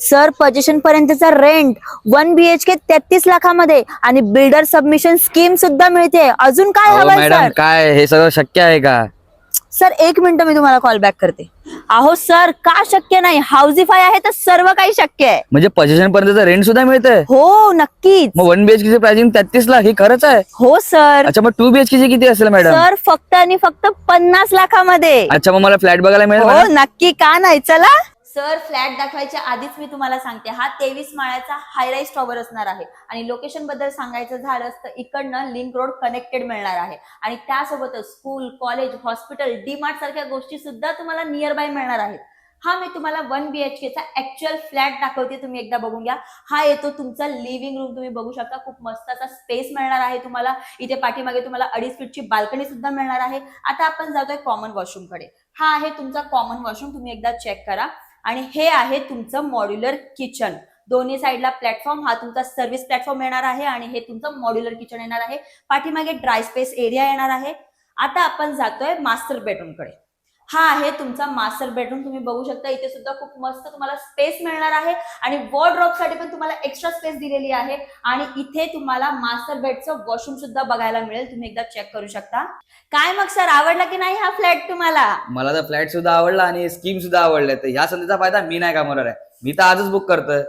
Sir position पर्यंतचा rent 1 BHK 33 लाखामध्ये आणि builder submission scheme सुद्धा मिळते. अजून काय अहो हवंय मॅडम, सर? काय हे सगळं शक्य आहे का? सर 1 मिनिट, मी तुम्हाला कॉल बॅक करते. अहो सर, का शक्य नाही? हाऊसिफाय आहे तर सर्व काही शक्य आहे. म्हणजे पोझिशन पर्यंतचं रेंट सुद्धा मिळतंय? हो नक्कीच. मग 1 BHK ची प्राइसिंग 33 लाख ही खरंच आहे? हो सर. अच्छा, मग 2 BHK ची किती असेल मॅडम? सर फक्त आणि फक्त 50 लाखामध्ये. अच्छा, मग मला फ्लॅट बघायला मिळेल हो मॅडम? नक्की, का नाही, चला. सर फ्लॅट दाखवायच्या आधीच मी तुम्हाला सांगते, हा 23 माळ्याचा हायराईज टॉवर असणार आहे आणि लोकेशन बद्दल सांगायचं झालं तर इकडनं लिंक रोड कनेक्टेड मिळणार आहे आणि त्यासोबतच स्कूल, कॉलेज, हॉस्पिटल, डीमार्ट सारख्या गोष्टी सुद्धा तुम्हाला नियर बाय मिळणार आहेत. हा मी तुम्हाला 1 BHK चा ऍक्च्युअल फ्लॅट दाखवते, तुम्ही एकदा बघून घ्या. हा येतो तुमचा लिव्हिंग रूम, तुम्ही बघू शकता. खूप मस्त असा स्पेस मिळणार आहे तुम्हाला. इथे पाठीमागे तुम्हाला 2.5 फीटची बाल्कनी सुद्धा मिळणार आहे. आता आपण जातोय कॉमन वॉशरूम कडे. हा आहे तुमचा कॉमन वॉशरूम, तुम्ही एकदा चेक करा. आणि हे आहे तुमचं मॉड्युलर किचन. दोन्ही साईडला प्लॅटफॉर्म, हा तुमचा सर्व्हिस प्लॅटफॉर्म येणार आहे आणि हे तुमचं मॉड्युलर किचन येणार आहे. पाठीमागे ड्राय स्पेस एरिया येणार आहे. आता आपण जातोय मास्टर बेडरूम कडे. हा आहे तुमचा मास्टर बेडरूम, तुम्ही बघू शकता. इथे सुद्धा खूप मस्त तुम्हाला स्पेस मिळणार आहे आणि वॉर्डरोब साठी पण तुम्हाला एक्स्ट्रा स्पेस दिलेली आहे आणि इथे तुम्हाला मास्टर बेडचं वॉशरूम सुद्धा बघायला मिळेल, तुम्ही एकदा चेक करू शकता. काय मग सर, आवडला की नाही हा फ्लॅट तुम्हाला? मला तर फ्लॅट सुद्धा आवडला आणि स्कीम सुद्धा आवडल्या. तर ह्या संधीचा फायदा मी नाही कामवणार आहे. मी तर आजच बुक करतोय.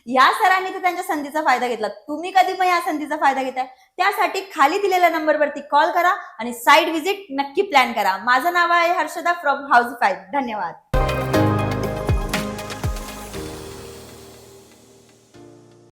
या सरांनी तर त्यांच्या संधीचा फायदा घेतला, तुम्ही कधी पण या संधीचा फायदा घेताय? त्यासाठी खाली दिलेल्या नंबरवरती कॉल करा आणि साईट व्हिजिट नक्की प्लॅन करा. माझं नाव आहे हर्षदा फ्रॉम हाऊसिफाय. धन्यवाद.